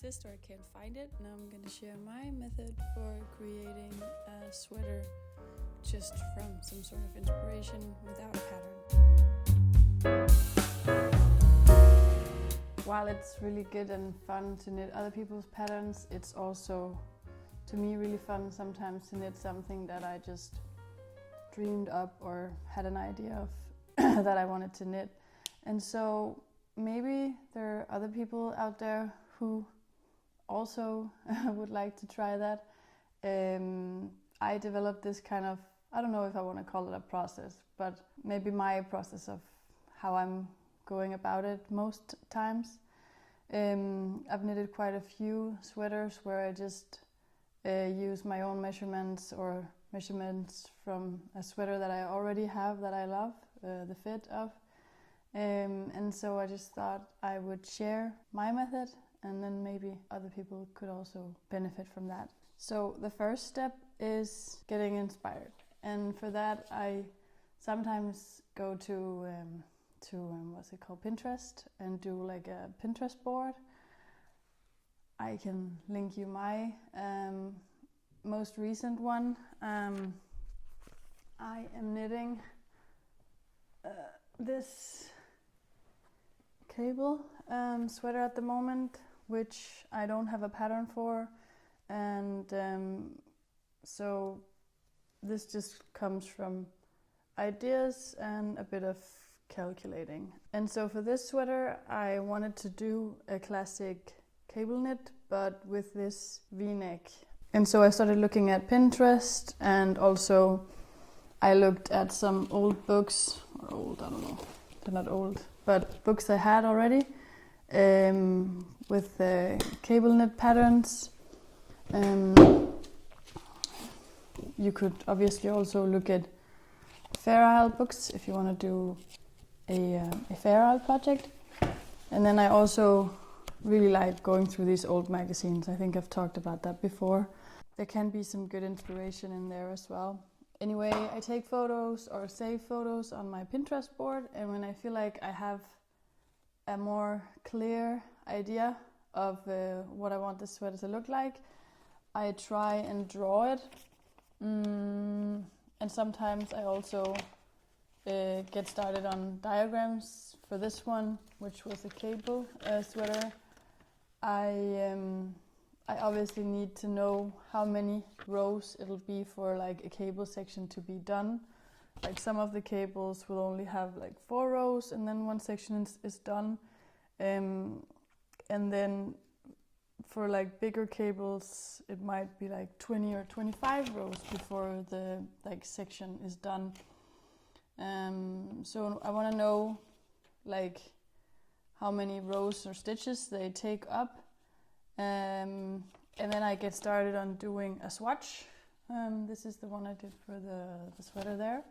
Pinterest or I can't find it. Now I'm gonna share my method for creating a sweater just from some sort of inspiration without a pattern. While it's really good and fun to knit other people's patterns, it's also, to me, really fun sometimes to knit something that I just dreamed up or had an idea of that I wanted to knit. And so maybe there are other people out there who also would like to try that. I developed this kind of, I don't know if I want to call it a process, but maybe my process of how I'm going about it most times. I've knitted quite a few sweaters where I just use my own measurements or measurements from a sweater that I already have that I love the fit of. And so I just thought I would share my method, and then maybe other people could also benefit from that. So the first step is getting inspired. And for that I sometimes go to what's it called, Pinterest, and do like a Pinterest board. I can link you my most recent one. I am knitting this cable sweater at the moment, which I don't have a pattern for, and so this just comes from ideas and a bit of calculating. And so for this sweater I wanted to do a classic cable knit, but with this V-neck. And so I started looking at Pinterest, and also I looked at some old books, or old, I don't know, they're not old, but books I had already with cable knit patterns. You could obviously also look at Fair Isle books if you want to do a Fair Isle project. And then I also really like going through these old magazines. I think I've talked about that before. There can be some good inspiration in there as well. Anyway, I take photos or save photos on my Pinterest board, and when I feel like I have a more clear idea of what I want this sweater to look like, I try and draw it. And sometimes I also get started on diagrams. For this one, which was a cable sweater, I obviously need to know how many rows it'll be for like a cable section to be done. Like some of the cables will only have like 4 rows, and then one section is done. And then for like bigger cables, it might be like 20 or 25 rows before the like section is done. So I want to know like how many rows or stitches they take up. And then I get started on doing a swatch. This is the one I did for the sweater there.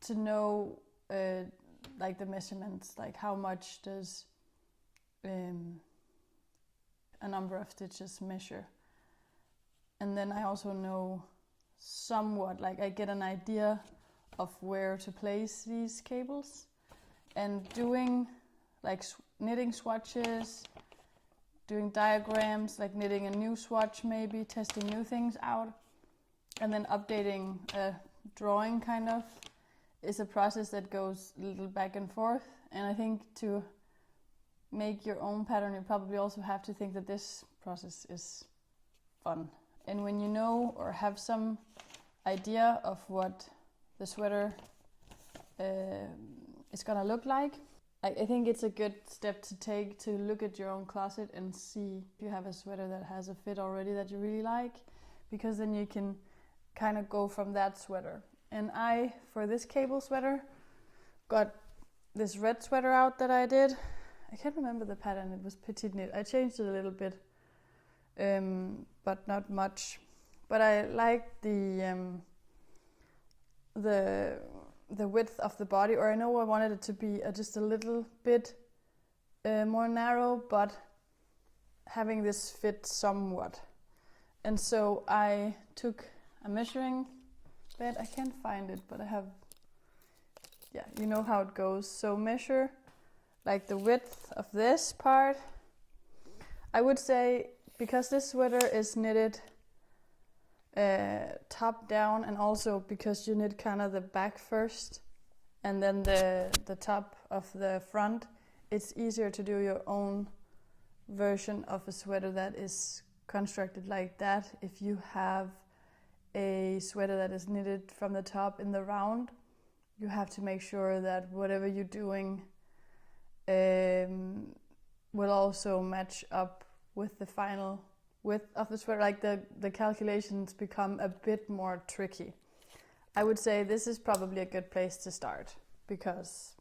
To know like the measurements, like how much does a number of stitches measure. And then I also know somewhat, like I get an idea of where to place these cables. And doing like knitting swatches, doing diagrams, like knitting a new swatch maybe, testing new things out, and then updating a drawing kind of, is a process that goes a little back and forth. And I think to make your own pattern, you probably also have to think that this process is fun. And when you know or have some idea of what the sweater is gonna look like, I think it's a good step to take to look at your own closet and see if you have a sweater that has a fit already that you really like, because then you can kind of go from that sweater. And I, for this cable sweater, got this red sweater out that I did. I can't remember the pattern, it was petite knit. I changed it a little bit, but not much. But I liked the width of the body, or I know I wanted it to be just a little bit more narrow, but having this fit somewhat. And so I took a measuring bed. I can't find it, but I have, yeah, you know how it goes. So measure like the width of this part. I would say, because this sweater is knitted top down, and also because you knit kind of the back first and then the top of the front, it's easier to do your own version of a sweater that is constructed like that. If you have a sweater that is knitted from the top in the round, you have to make sure that whatever you're doing will also match up with the final width of the sweater. Like the calculations become a bit more tricky. I would say this is probably a good place to start, because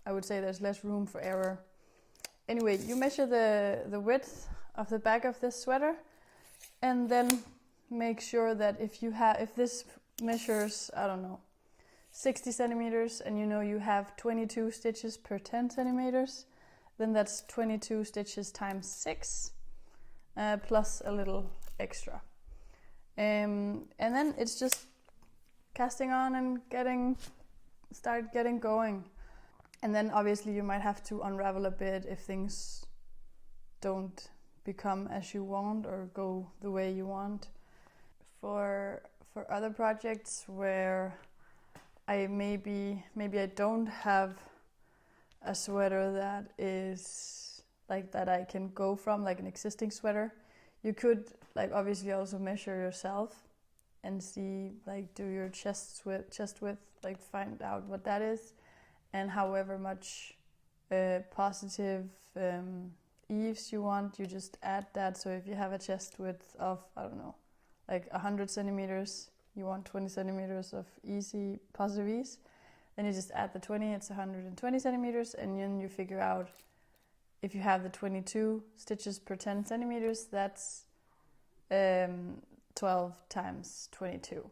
I would say there's less room for error. Anyway, you measure the width of the back of this sweater, and then make sure that if this measures, I don't know, 60 centimeters, and you know you have 22 stitches per 10 centimeters, then that's 22 stitches times 6, plus a little extra. And then it's just casting on and start getting going. And then obviously you might have to unravel a bit if things don't become as you want or go the way you want. For other projects where I maybe I don't have a sweater that is like that I can go from, like an existing sweater, you could like obviously also measure yourself and see, like, do your chest width, like find out what that is, and however much positive eaves you want, you just add that. So if you have a chest width of, I don't know, like 100 centimeters, you want 20 centimeters of easy positive ease, then you just add the 20, it's 120 centimeters, and then you figure out if you have the 22 stitches per 10 centimeters, that's 12 times 22.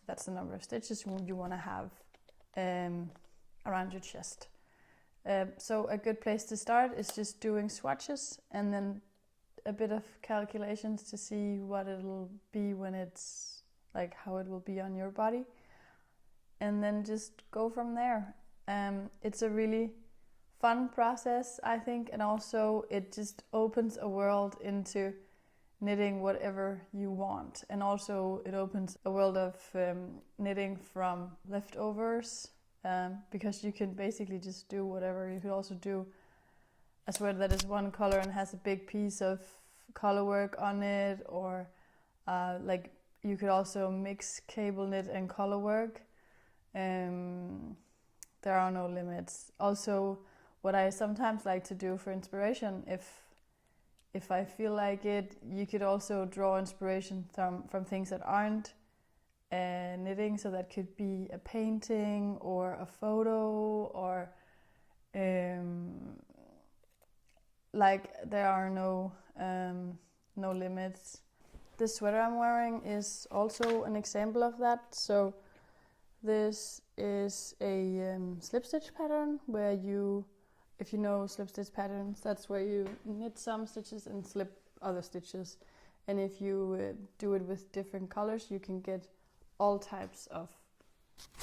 That's the number of stitches you want to have around your chest. So a good place to start is just doing swatches and then a bit of calculations to see what it'll be when it's like how it will be on your body, and then just go from there. It's a really fun process, I think, and also it just opens a world into knitting whatever you want, and also it opens a world of knitting from leftovers, because you can basically just do whatever. You could also do a sweater that is one color and has a big piece of color work on it, or like you could also mix cable knit and color work. There are no limits. Also, what I sometimes like to do for inspiration, if I feel like it, you could also draw inspiration from things that aren't knitting. So that could be a painting or a photo, or like there are no limits. This sweater I'm wearing is also an example of that. So this is a slip stitch pattern where you, if you know slip stitch patterns, that's where you knit some stitches and slip other stitches. And if you do it with different colors, you can get all types of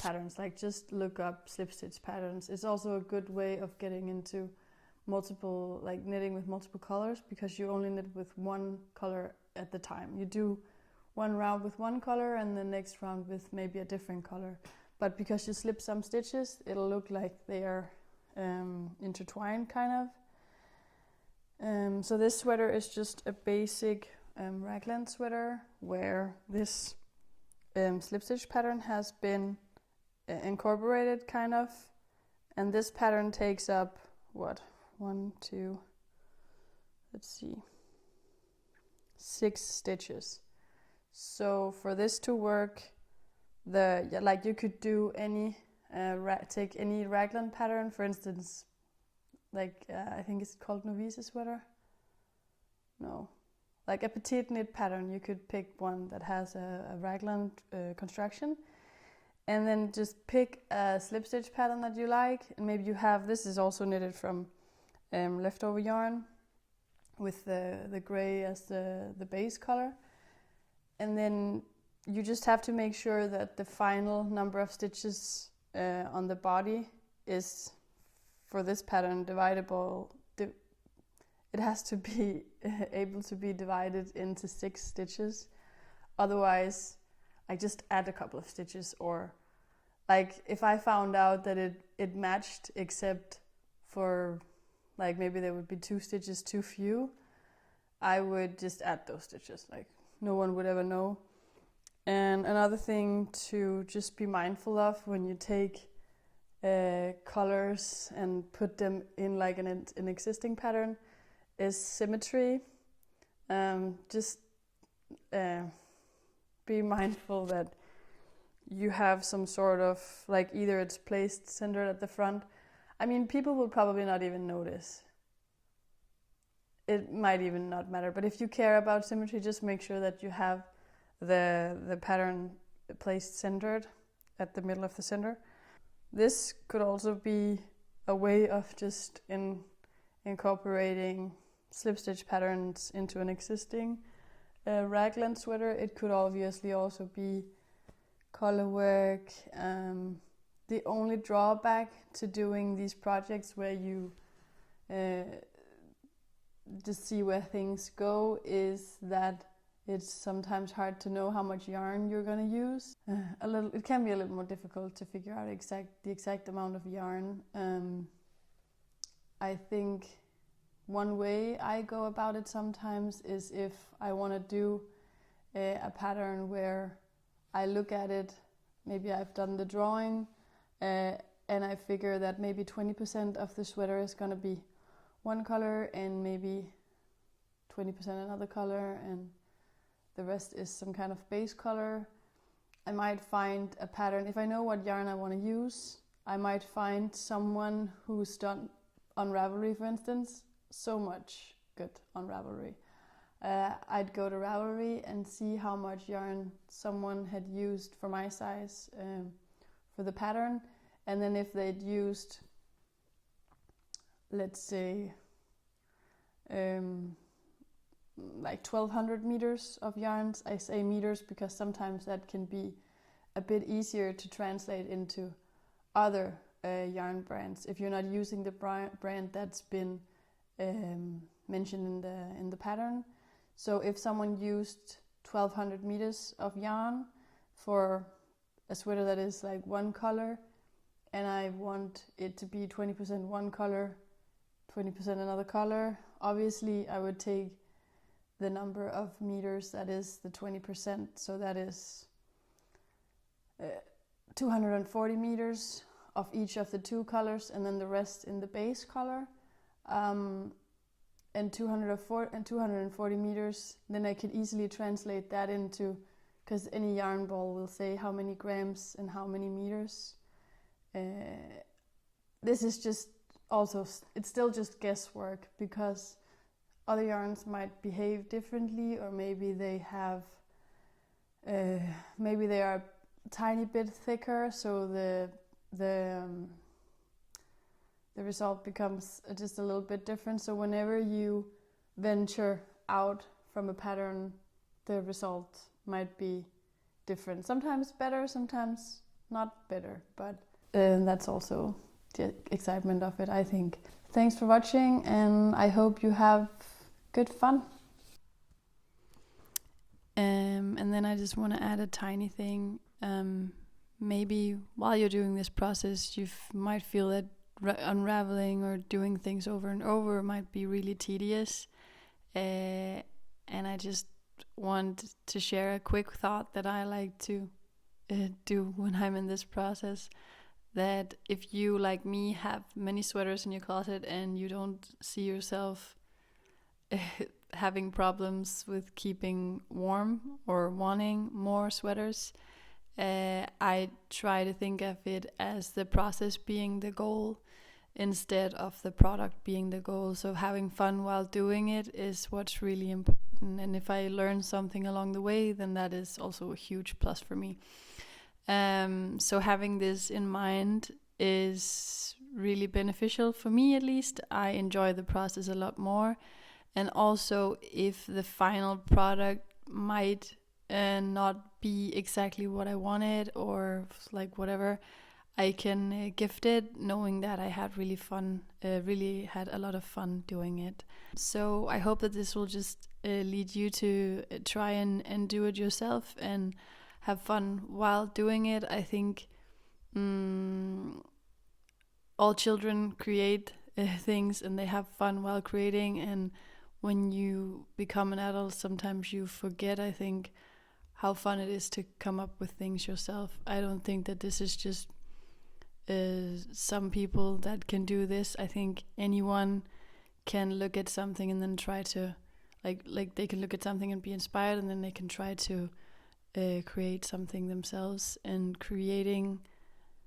patterns. Like, just look up slip stitch patterns. It's also a good way of getting into multiple, like knitting with multiple colors, because you only knit with one color at the time. You do one round with one color and the next round with maybe a different color. But because you slip some stitches, it'll look like they are intertwined, kind of. So this sweater is just a basic raglan sweater where this slip stitch pattern has been incorporated, kind of. And this pattern takes up, what, 1, 2, let's see, 6 stitches. So for this to work, like you could do any take any raglan pattern, for instance, like I think it's called novice sweater. No, like a petite knit pattern. You could pick one that has a raglan construction, and then just pick a slip stitch pattern that you like. And maybe you have, this is also knitted from leftover yarn with the gray as the base color. And then you just have to make sure that the final number of stitches on the body is, for this pattern, it has to be able to be divided into 6 stitches. Otherwise, I just add a couple of stitches, or like if I found out that it matched except for like maybe there would be 2 stitches too few, I would just add those stitches. Like no one would ever know. And another thing to just be mindful of when you take colors and put them in like an existing pattern is symmetry. Just be mindful that you have some sort of, like, either it's placed centered at the front. I mean, people will probably not even notice. It might even not matter, but if you care about symmetry, just make sure that you have the pattern placed centered at the middle of the center. This could also be a way of just incorporating slip stitch patterns into an existing raglan sweater. It could obviously also be color work. The only drawback to doing these projects where you just see where things go is that it's sometimes hard to know how much yarn you're going to use. It can be a little more difficult to figure out the exact amount of yarn. I think one way I go about it sometimes is if I want to do a pattern where I look at it, maybe I've done the drawing, and I figure that maybe 20% of the sweater is going to be one color and maybe 20% another color, and the rest is some kind of base color. I might find a pattern. If I know what yarn I want to use, I might find someone who's done on Ravelry, for instance, so much good on Ravelry. I'd go to Ravelry and see how much yarn someone had used for my size for the pattern, and then if they'd used, let's say, like 1200 meters of yarns. I say meters because sometimes that can be a bit easier to translate into other yarn brands if you're not using the brand that's been mentioned in the pattern. So if someone used 1200 meters of yarn for a sweater that is like one color, and I want it to be 20% one color, 20% another color, obviously I would take the number of meters that is the 20%, so that is 240 meters of each of the 2 colors, and then the rest in the base color, and 240 meters, then I could easily translate that into, because any yarn ball will say how many grams and how many meters. This is just also, it's still just guesswork, because other yarns might behave differently, or maybe they have, maybe they are a tiny bit thicker, so the result becomes just a little bit different. So whenever you venture out from a pattern, the result might be different. Sometimes better, sometimes not better, but that's also the excitement of it, I think. Thanks for watching, and I hope you have good fun. And then I just want to add a tiny thing. Maybe while you're doing this process, you might feel that unraveling or doing things over and over might be really tedious. And I just want to share a quick thought that I like to do when I'm in this process. That if you, like me, have many sweaters in your closet and you don't see yourself having problems with keeping warm or wanting more sweaters, I try to think of it as the process being the goal instead of the product being the goal. So having fun while doing it is what's really important, and if I learn something along the way, then that is also a huge plus for me. So having this in mind is really beneficial for me, at least. I enjoy the process a lot more. And also, if the final product might not be exactly what I wanted, or like whatever, I can gift it, knowing that I had really had a lot of fun doing it. So I hope that this will just lead you to try and do it yourself and have fun while doing it. I think all children create things and they have fun while creating, and when you become an adult, sometimes you forget, I think, how fun it is to come up with things yourself. I don't think that this is just some people that can do this. I think anyone can look at something and then try to like they can look at something and be inspired, and then they can try to create something themselves. And creating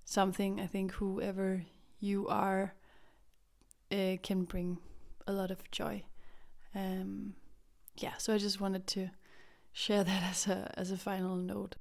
something, I think whoever you are can bring a lot of joy. So I just wanted to share that as a final note.